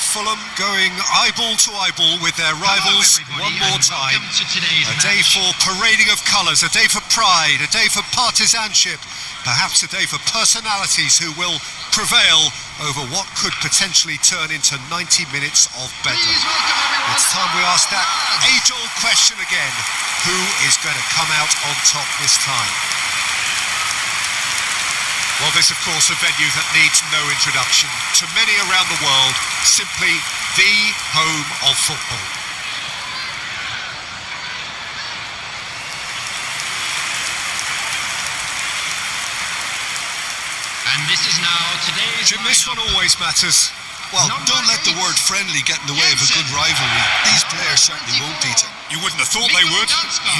Fulham going eyeball to eyeball with their rivals one more time. A day for parading of colours, a day for pride, a day for partisanship, perhaps a day for personalities who will prevail over what could potentially turn into 90 minutes of bedlam. It's time we ask that age-old question again: who is going to come out on top this time? Well, this, of course, a venue that needs no introduction. To many around the world, simply the home of football. And this is now today's... Jim, this one always matters. Well, don't let the word friendly get in the way of a good rivalry. These players certainly won't, Peter. You wouldn't have thought they would.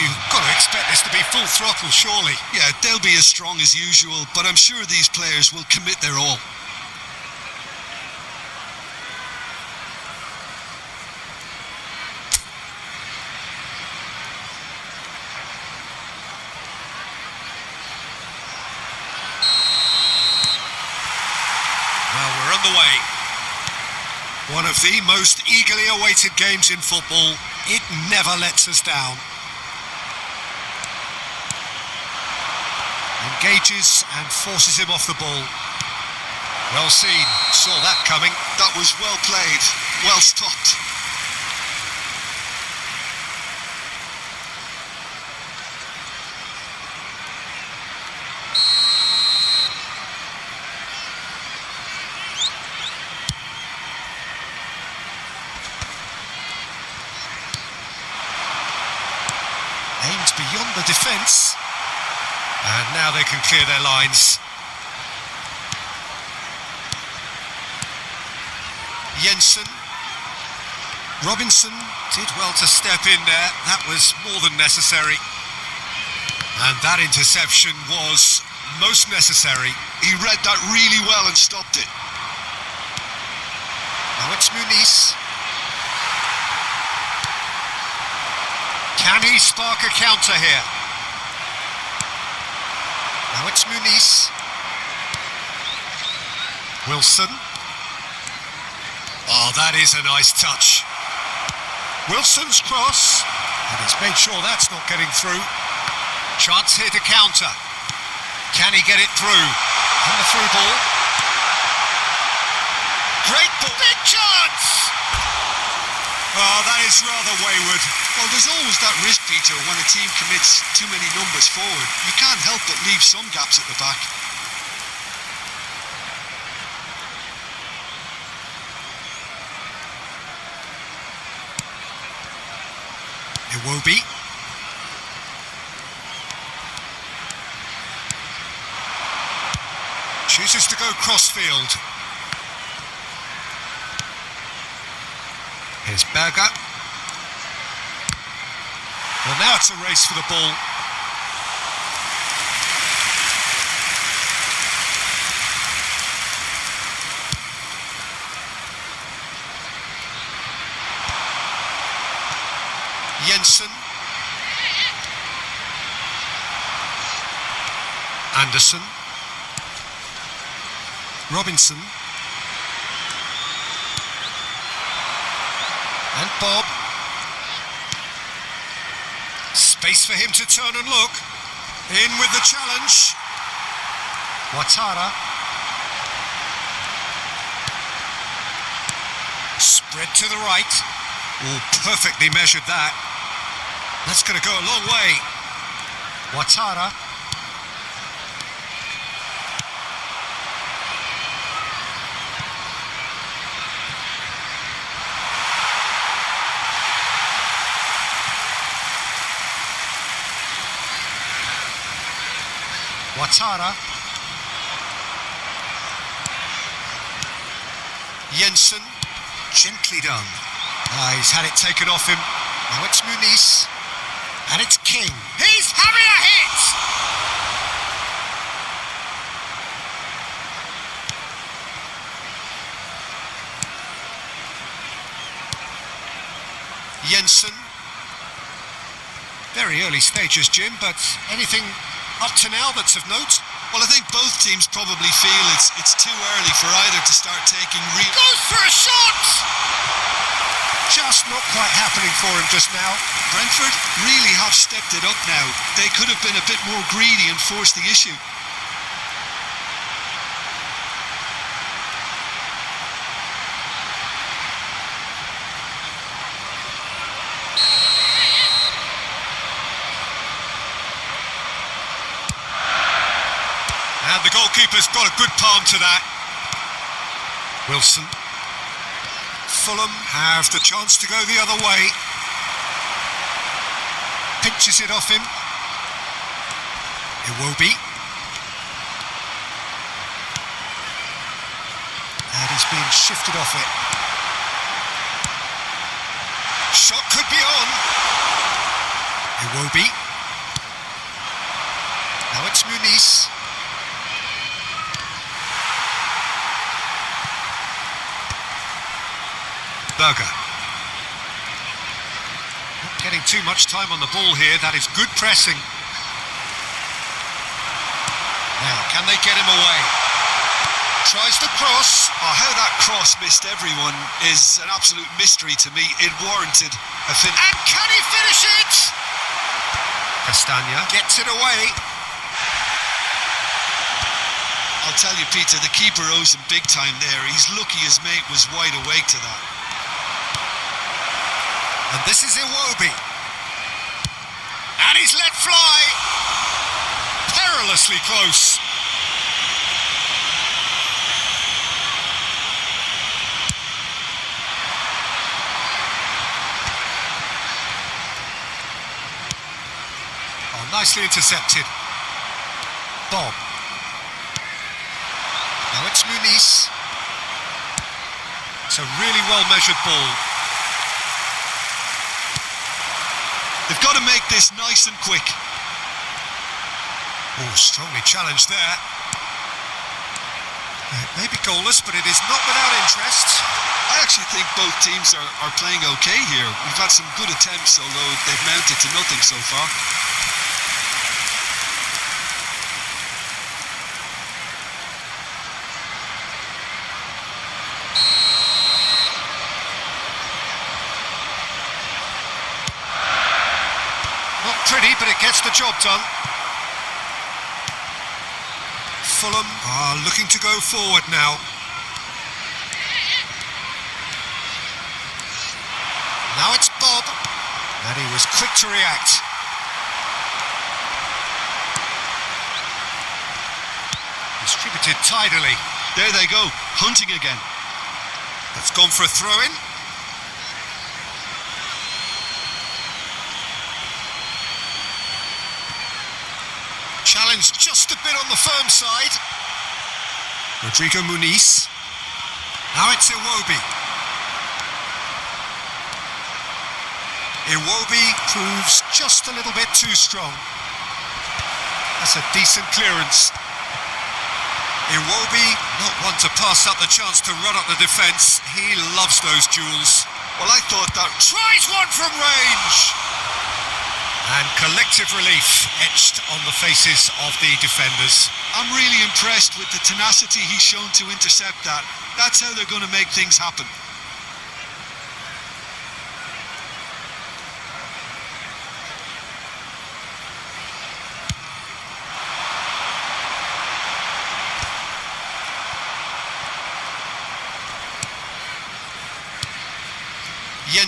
You've got to expect this to be full throttle, surely. Yeah, they'll be as strong as usual, but I'm sure these players will commit their all. Well, we're on the way. One of the most eagerly awaited games in football. It never lets us down. Engages and forces him off the ball. Well seen, saw that coming. That was well played, well stopped. Aimed beyond the defence. And now they can clear their lines. Jensen. Robinson did well to step in there. That was more than necessary. And that interception was most necessary. He read that really well and stopped it. Now it's Muniz. Can he spark a counter here? Now it's Muniz. Wilson. Oh, that is a nice touch. Wilson's cross. And he's made sure that's not getting through. Chance here to counter. Can he get it through? And the through ball. Great ball. Big chance! Oh, that is rather wayward. Well, there's always that risk, Peter, when a team commits too many numbers forward. You can't help but leave some gaps at the back. Iwobi. Chooses to go crossfield. Here's Berger. Well, now it's a race for the ball. Jensen. Anderson. Robinson. And Bob. Space for him to turn and look. In with the challenge. Ouattara. Spread to the right. Oh, perfectly measured that. That's going to go a long way. Ouattara. Ouattara. Jensen. Gently done. He's had it taken off him. Now it's Muniz. And it's King. He's having a hit! Jensen. Very early stages, Jim, but anything up to now that's of note? Well, I think both teams probably feel it's too early for either to start taking real... Goes for a shot! Just not quite happening for him just now. Brentford really have stepped it up now. They could have been a bit more greedy and forced the issue. And the goalkeeper's got a good palm to that. Wilson. Fulham have the chance to go the other way. Pinches it off him. Iwobi. And he's being shifted off it. Shot could be on. Iwobi. Now it's Muniz. Berger. Not getting too much time on the ball here. That is good pressing. Now, can they get him away? Tries the cross. Oh, how that cross missed everyone is an absolute mystery to me. It warranted a finish. And can he finish it? Castagna gets it away. I'll tell you, Peter, the keeper owes him big time there. He's lucky his mate was wide awake to that. And this is Iwobi. And he's let fly. Perilously close. Oh, nicely intercepted. Bob. Now it's Muniz. It's a really well-measured ball. They've got to make this nice and quick. Oh, strongly challenged there. It may be goalless, but it is not without interest. I actually think both teams are playing okay here. We've had some good attempts, although they've mounted to nothing so far. Pretty, but it gets the job done. Fulham are looking to go forward now. Now it's Bob, and he was quick to react. Distributed tidily. There they go, hunting again. That's gone for a throw-in. Challenge just a bit on the firm side. Rodrigo Muniz. Now it's Iwobi. Iwobi proves just a little bit too strong. That's a decent clearance. Iwobi, not one to pass up the chance to run up the defence. He loves those duels. Well, I thought that... Tries one from range! And collective relief etched on the faces of the defenders. I'm really impressed with the tenacity he's shown to intercept that. That's how they're going to make things happen.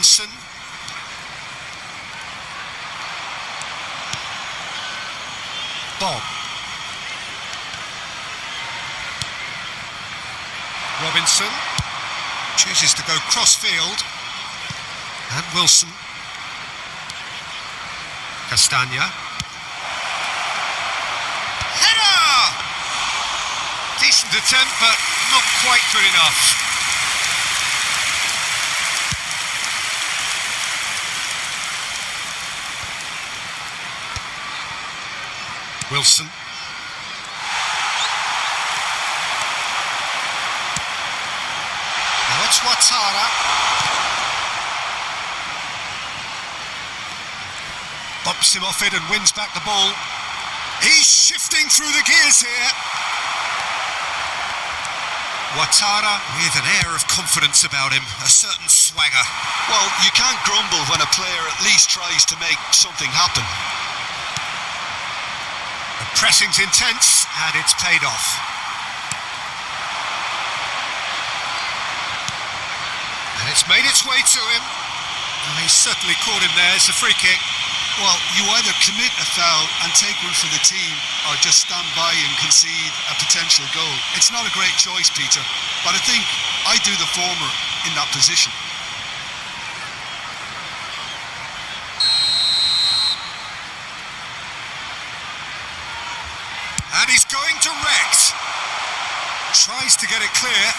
Jensen. Bob. Robinson chooses to go cross-field. And Wilson. Castagna. Header! Decent attempt, but not quite good enough. Wilson. Now it's Ouattara. Bumps him off it and wins back the ball. He's shifting through the gears here. Ouattara with an air of confidence about him, a certain swagger. Well, you can't grumble when a player at least tries to make something happen. The pressing's intense and it's paid off. And it's made its way to him. And he's certainly caught him there. It's a free kick. Well, you either commit a foul and take one for the team or just stand by and concede a potential goal. It's not a great choice, Peter, but I think I do the former in that position. And he's going direct. Tries to get it clear.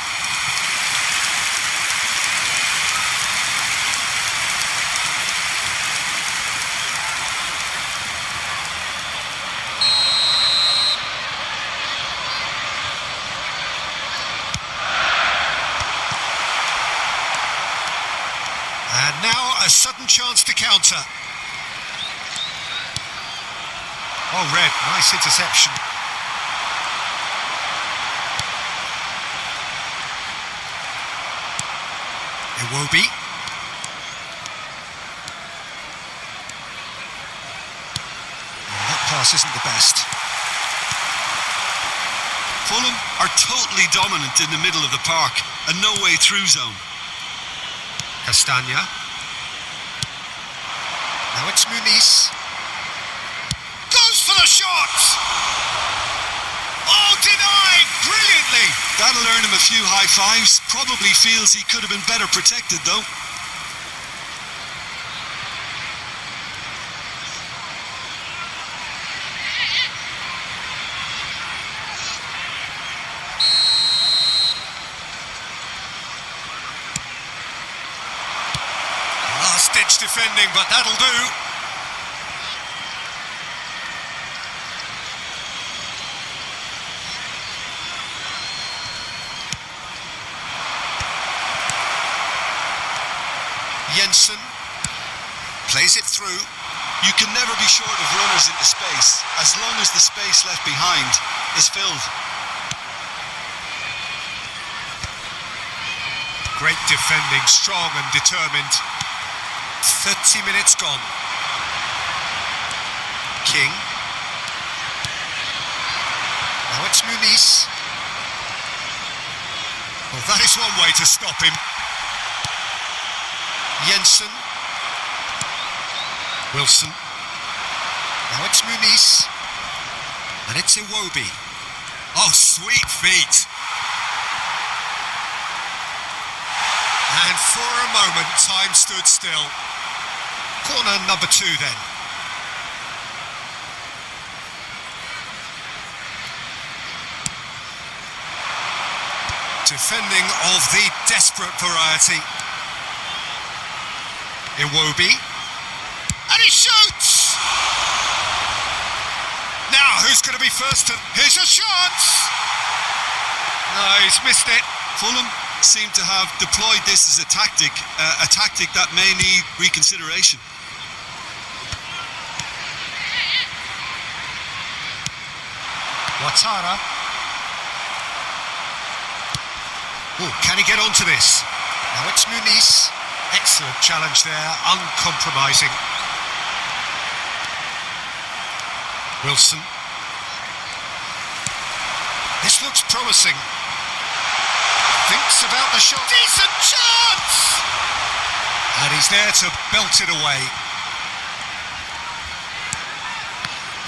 And now a sudden chance to counter. Oh, Red, nice interception. Iwobi. Oh, that pass isn't the best. Fulham are totally dominant in the middle of the park, a no-way through zone. Castagna. Now it's Muniz. Goes for the shot! Oh, denied! Brilliantly! That'll earn him a few high fives. Probably feels he could have been better protected, though. Last-ditch defending, but that'll do. Jensen plays it through. You can never be short of runners into space, as long as the space left behind is filled. Great defending, strong and determined. 30 minutes gone. King. Now it's Muniz. Well, that is one way to stop him. Jensen. Wilson. Now it's Muniz. And it's Iwobi. Oh, sweet feet. And for a moment, time stood still. Corner number 2 then. Defending of the desperate variety. Iwobi. And he shoots! Now, who's going to be first? Here's a chance! No, he's missed it. Fulham seem to have deployed this as a tactic that may need reconsideration. Ouattara. Oh, can he get onto this? Now it's Muniz. Excellent challenge there, uncompromising. Wilson. This looks promising. Thinks about the shot. Decent chance! And he's there to belt it away.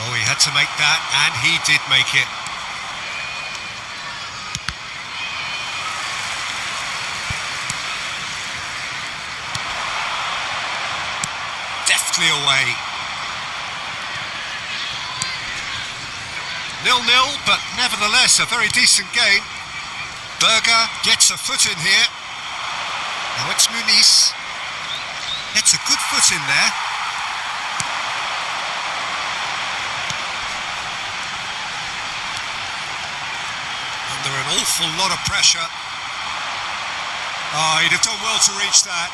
Oh, he had to make that, and he did make it. Deftly away. 0-0, but nevertheless a very decent game. Berger gets a foot in here. Now it's Muniz. Gets a good foot in there. Under an awful lot of pressure. Oh, he'd have done well to reach that.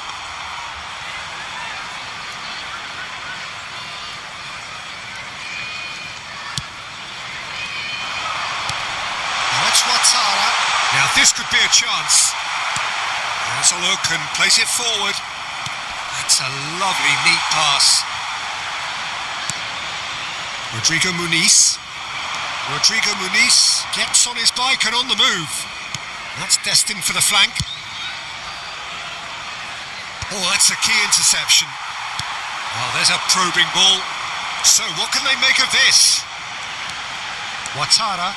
This could be a chance. There's a look and place it forward. That's a lovely, neat pass. Rodrigo Muniz. Rodrigo Muniz gets on his bike and on the move. That's destined for the flank. Oh, that's a key interception. Oh, there's a probing ball. So what can they make of this? Ouattara.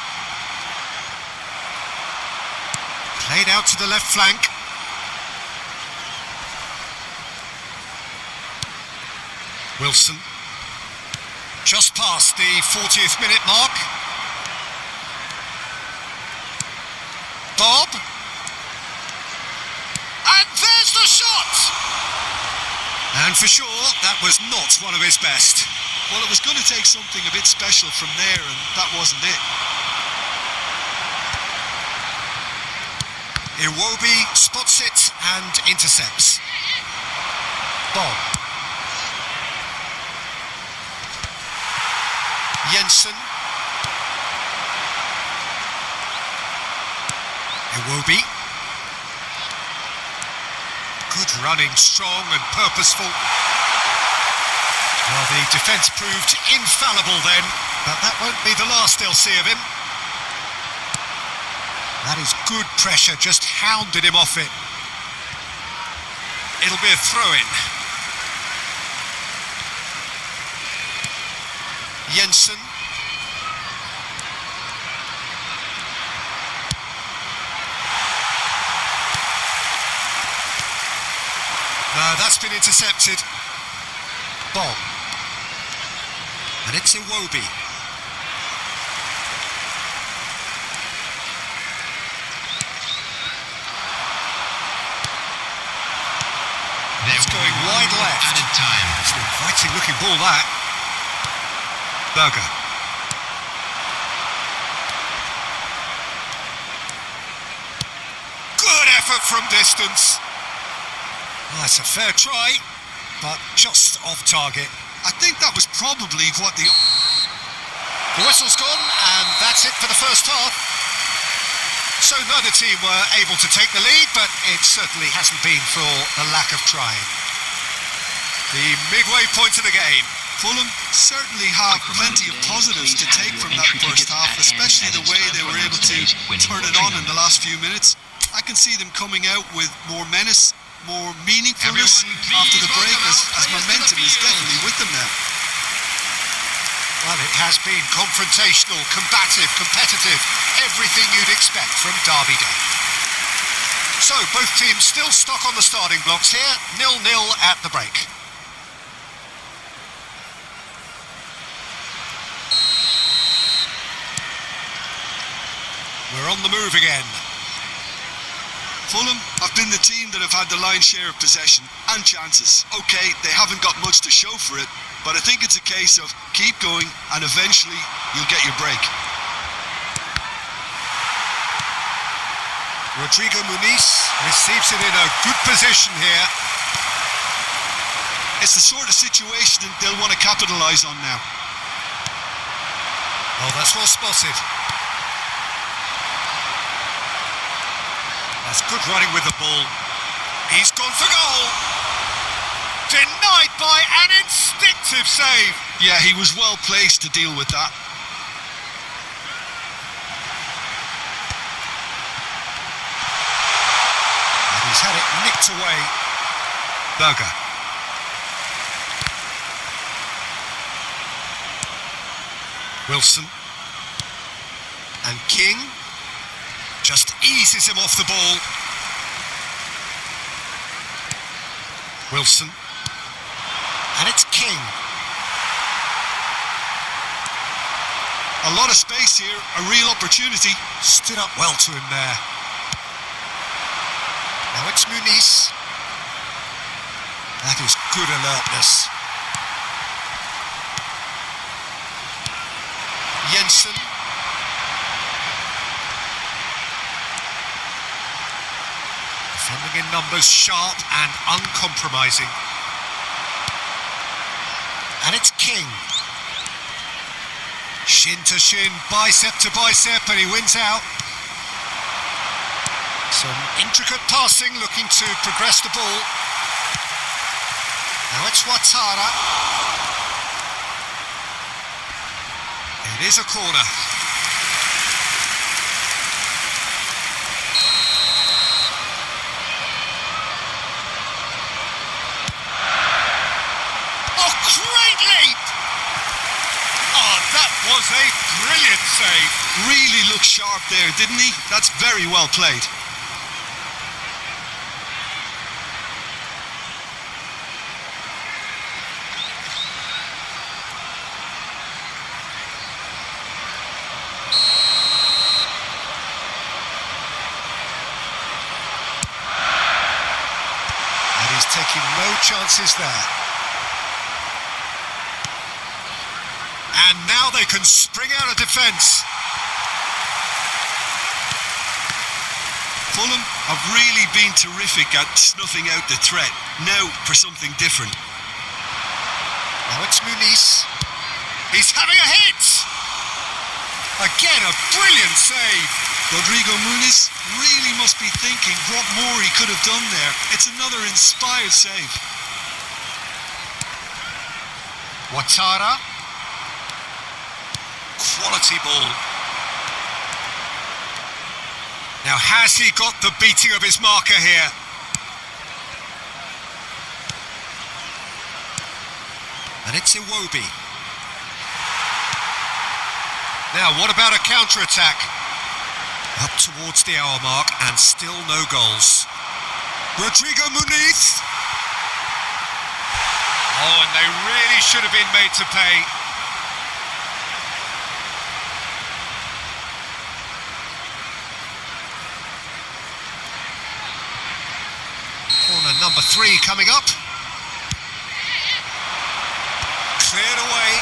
Played out to the left flank. Wilson. Just past the 40th minute mark. Bob. And there's the shot! And for sure, that was not one of his best. Well, it was going to take something a bit special from there, and that wasn't it. Iwobi spots it and intercepts. Bob. Jensen. Iwobi. Good running, strong and purposeful. Well, the defence proved infallible then, but that won't be the last they'll see of him. That is good pressure, just hounded him off it. It'll be a throw-in. Jensen. That's been intercepted. Bob. And it's Iwobi. It's going wide left. Added time. It's an inviting looking ball, that. Berger. Good effort from distance. Well, that's a fair try, but just off target. I think that was probably what the whistle's gone, and that's it for the first half. So neither team were able to take the lead, but it certainly hasn't been for the lack of trying. The midway point of the game. Fulham certainly have plenty of positives to take from that first half, especially the way they were able to turn it on in the last few minutes. I can see them coming out with more menace, more meaningfulness after the break, as momentum is definitely with them now. Well, it has been confrontational, combative, competitive, everything you'd expect from Derby Day. So, both teams still stuck on the starting blocks here, 0-0 at the break. We're on the move again. Fulham have been the team that have had the lion's share of possession and chances. OK, they haven't got much to show for it, but I think it's a case of keep going and eventually you'll get your break. Rodrigo Muniz receives it in a good position here. It's the sort of situation that they'll want to capitalise on now. Oh, that's well spotted. That's good running with the ball. He's gone for goal. Denied by an instinctive save. Yeah, he was well placed to deal with that. And he's had it nicked away. Berger. Wilson. And King. Just eases him off the ball. Wilson. And it's King. A lot of space here, a real opportunity. Stood up well to him there. Now it's Muniz. That is good alertness. Jensen. Defending in numbers, sharp and uncompromising. And it's King. Shin to shin, bicep to bicep, and he wins out. Some intricate passing, looking to progress the ball. Now it's Ouattara. It is a corner. Oh, great leap! Oh, that was a brilliant save. Really looked sharp there, didn't he? That's very well played. And he's taking no chances there. And now they can spring out of defence. Fulham have really been terrific at snuffing out the threat. Now for something different. Now it's Muniz. He's having a hit! Again, a brilliant save. Rodrigo Muniz really must be thinking what more he could have done there. It's another inspired save. Ouattara. Quality ball. Now, has he got the beating of his marker here? And it's Iwobi. Now, what about a counter-attack? Up towards the hour mark and still no goals. Rodrigo Muniz. Oh, and they really should have been made to pay. Corner number 3 coming up. Cleared away.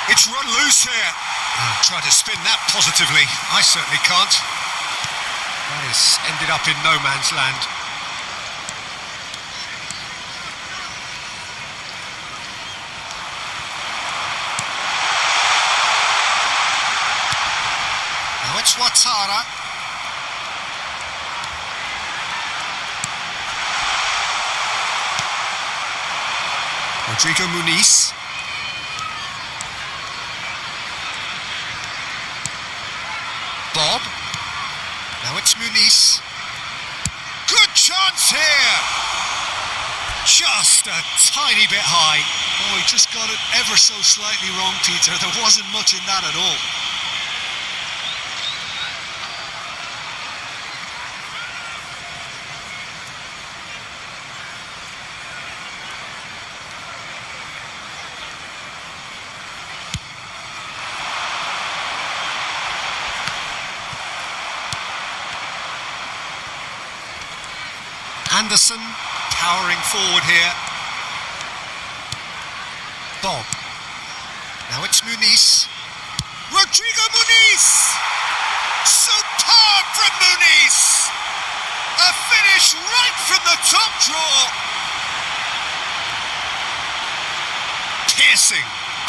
It's run loose here. Try to spin that positively. I certainly can't. That has ended up in no man's land. Now it's Ouattara. Rodrigo Muniz. Bob. Now it's Muniz. Good chance here. Just a tiny bit high. Oh, he just got it ever so slightly wrong, Peter. There wasn't much in that at all. Anderson powering forward here. Bob. Now it's Muniz. Rodrigo Muniz! Superb from Muniz! A finish right from the top draw.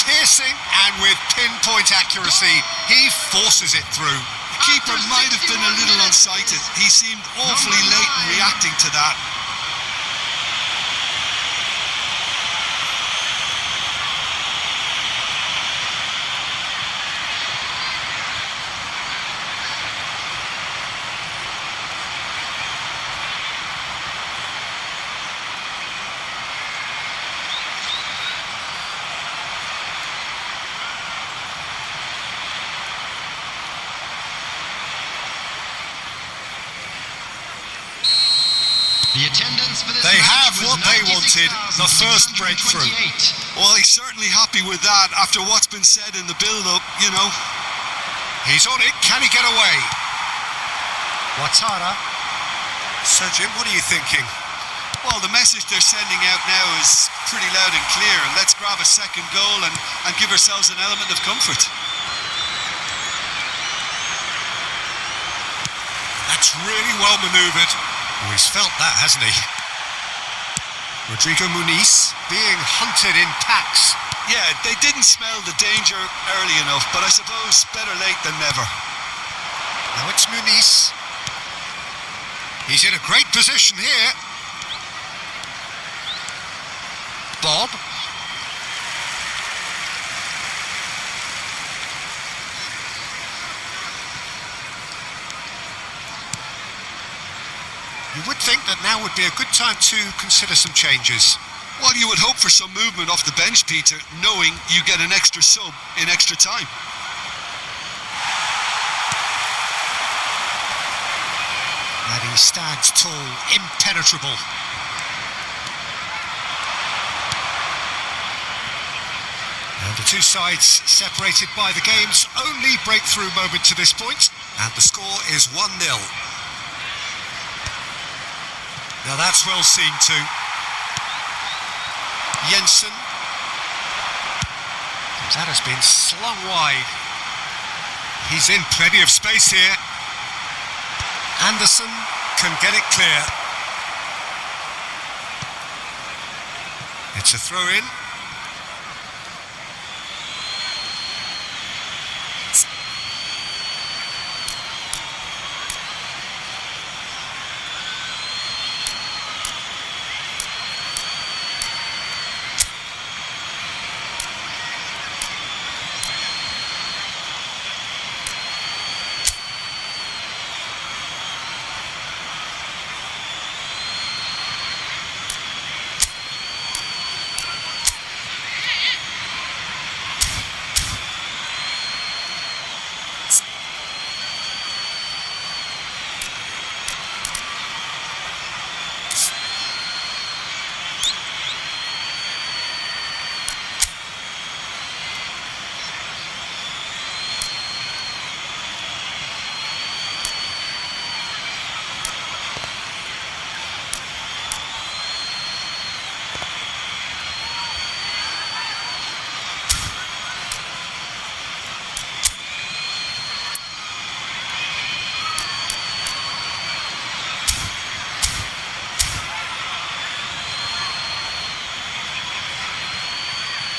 Piercing, and with pinpoint accuracy, he forces it through. The keeper might have been a little unsighted. He seemed awfully late in reacting to that. The attendance for this They match have was what they wanted, the first 96,628. breakthrough. Well, he's certainly happy with that after what's been said in the build-up, you know. He's on it, can he get away? Ouattara. So Jim, what are you thinking? Well, the message they're sending out now is pretty loud and clear. Let's grab a second goal and give ourselves an element of comfort. That's really well manoeuvred. Oh, he's felt that, hasn't he? Rodrigo Muniz being hunted in packs. Yeah, they didn't smell the danger early enough, but I suppose better late than never. Now it's Muniz. He's in a great position here. Bob. You would think that now would be a good time to consider some changes. Well, you would hope for some movement off the bench, Peter, knowing you get an extra sub in extra time. And he stands tall, impenetrable. And the two sides separated by the game's only breakthrough moment to this point, and the score is 1-0. Now that's well seen too. Jensen. That has been slung wide. He's in plenty of space here. Anderson can get it clear. It's a throw-in.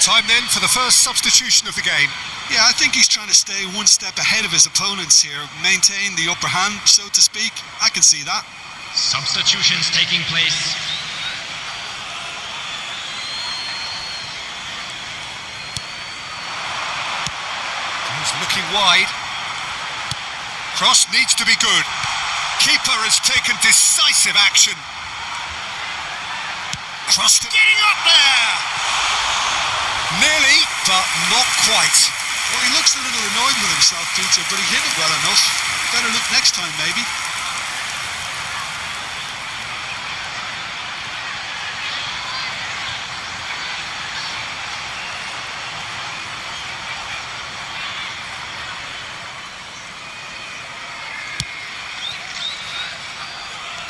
Time then for the first substitution of the game. Yeah, I think he's trying to stay one step ahead of his opponents here, maintain the upper hand, so to speak. I can see that. Substitutions taking place. He's looking wide. Cross needs to be good. Keeper has taken decisive action. Cross getting up there. Nearly, but not quite. Well, he looks a little annoyed with himself, Peter, but he hit it well enough. Better look next time, maybe.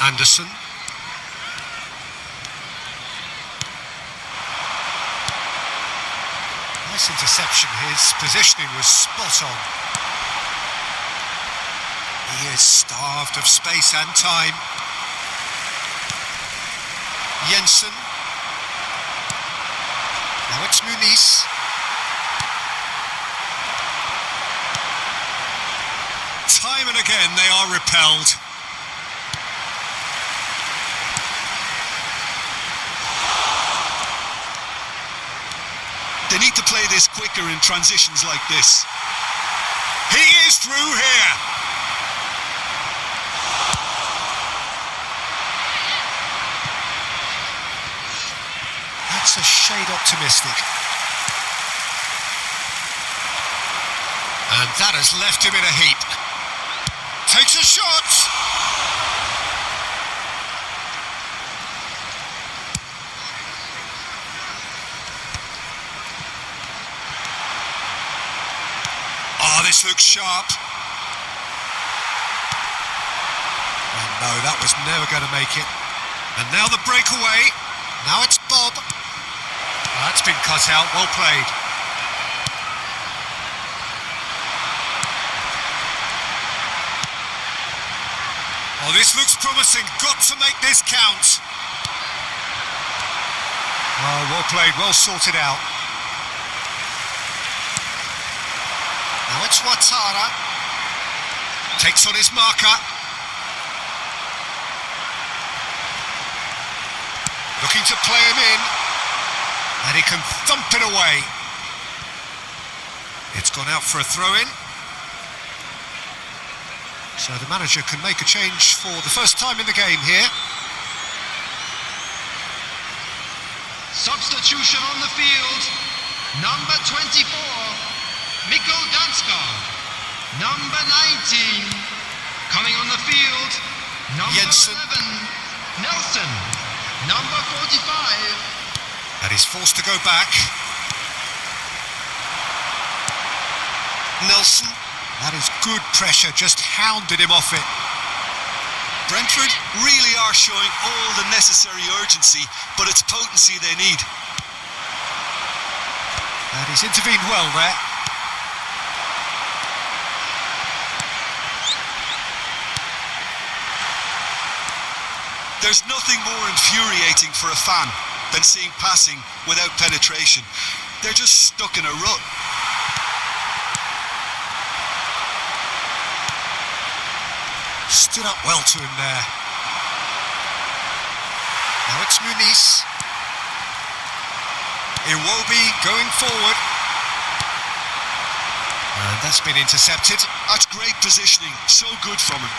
Anderson. Nice interception. His positioning was spot on. He is starved of space and time. Jensen. Now it's Muniz. Time and again they are repelled. They need to play this quicker in transitions like this. He is through here. That's a shade optimistic. And that has left him in a heap. Takes a shot. This looks sharp. And no, that was never going to make it. And now the breakaway. Now it's Bob. That's been cut out. Well played. Oh, this looks promising. Got to make this count. Well played, well sorted out. Now it's Ouattara. Takes on his marker. Looking to play him in. And he can thump it away. It's gone out for a throw-in. So the manager can make a change for the first time in the game here. Substitution on the field. Number 24, Mikkel Danskar. Number 19, coming on the field. Number Jensen. 11, Nelson. Number 45. And he's forced to go back. Nelson. That is good pressure, just hounded him off it. Brentford really are showing all the necessary urgency, but it's potency they need. And he's intervened well there. There's nothing more infuriating for a fan than seeing passing without penetration. They're just stuck in a rut. Stood up well to him there. Now it's Muniz. Iwobi going forward. And that's been intercepted. That's great positioning, so good from him.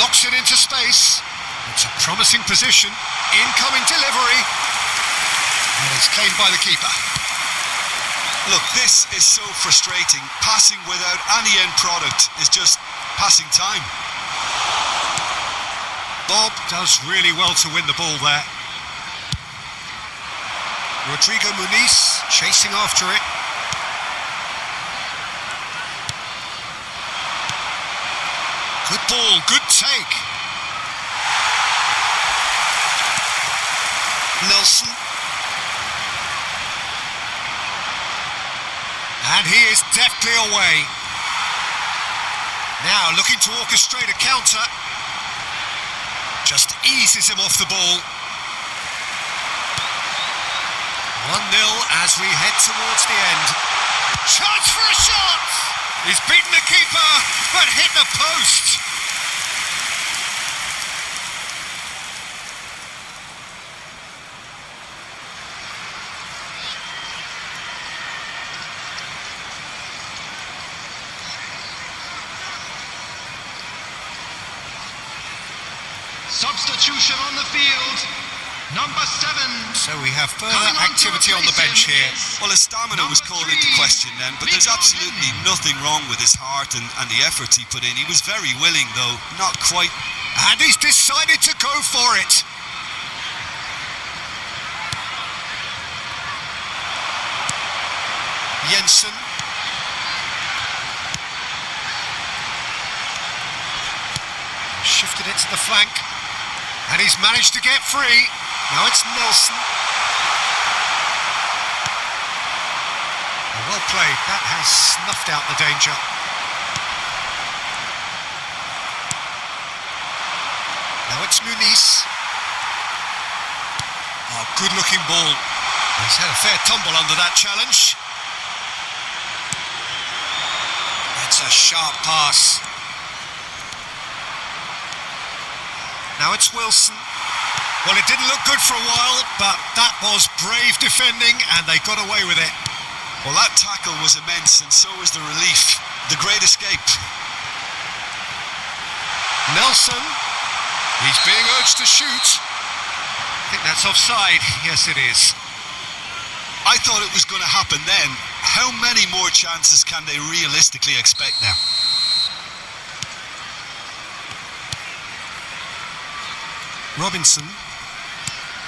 Knocks it into space. It's a promising position. Incoming delivery. And it's claimed by the keeper. Look, this is so frustrating. Passing without any end product is just passing time. Bob does really well to win the ball there. Rodrigo Muniz chasing after it. Good ball, good take. Nelson. And he is deftly away. Now looking to orchestrate a counter. Just eases him off the ball. 1-0 as we head towards the end. Chance for a shot! He's beaten the keeper, but hit the post. Substitution on the field. Number 7. So we have further activity on the bench here. Well, his stamina was called into question then, but there's absolutely nothing wrong with his heart and the efforts he put in. He was very willing, though, not quite. And he's decided to go for it. Jensen. Shifted it to the flank. And he's managed to get free. Now it's Nelson. Well played. That has snuffed out the danger. Now it's Muniz. Oh, good-looking ball. He's had a fair tumble under that challenge. That's a sharp pass. Now it's Wilson. Well, it didn't look good for a while, but that was brave defending, and they got away with it. Well, that tackle was immense, and so was the relief. The great escape. Nelson. He's being urged to shoot. I think that's offside. Yes, it is. I thought it was going to happen then. How many more chances can they realistically expect now? Robinson.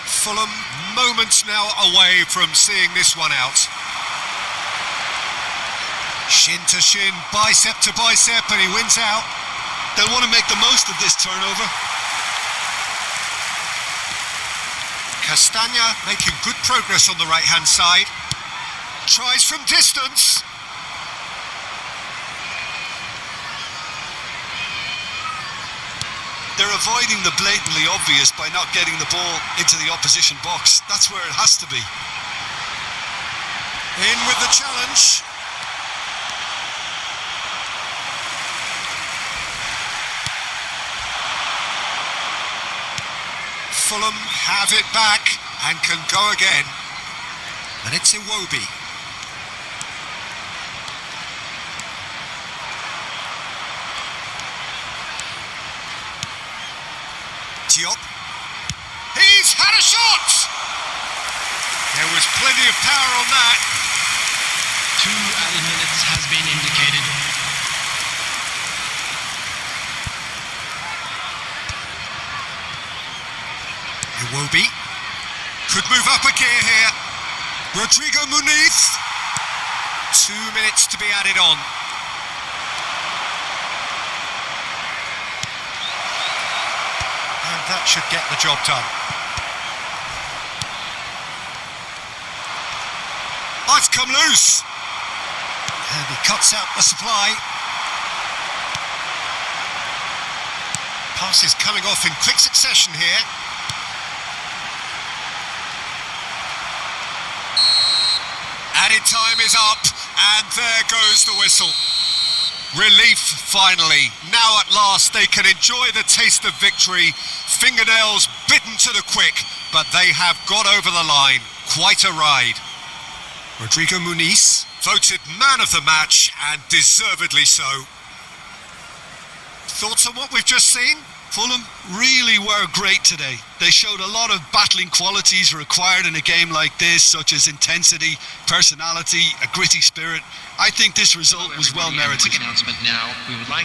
Fulham moments now away from seeing this one out. Shin to shin, bicep to bicep, and he wins out. They'll want to make the most of this turnover. Castagna making good progress on the right-hand side. Tries from distance. They're avoiding the blatantly obvious by not getting the ball into the opposition box. That's where it has to be. In with the challenge. Fulham have it back and can go again. And it's Iwobi. Diop. He's had a shot! There was plenty of power on that. 2 added minutes has been indicated. Iwobi could move up a gear here. Rodrigo Muniz. 2 minutes to be added on. And that should get the job done. Oh, it's come loose. And he cuts out the supply. Passes coming off in quick succession here. Added time is up, and there goes the whistle. Relief, finally. Now at last they can enjoy the taste of victory. Fingernails bitten to the quick, but they have got over the line. Quite a ride. Rodrigo Muniz, voted man of the match, and deservedly so. Thoughts on what we've just seen? Fulham really were great today. They showed a lot of battling qualities required in a game like this, such as intensity, personality, a gritty spirit. I think this result was well merited. Quick announcement now. We would like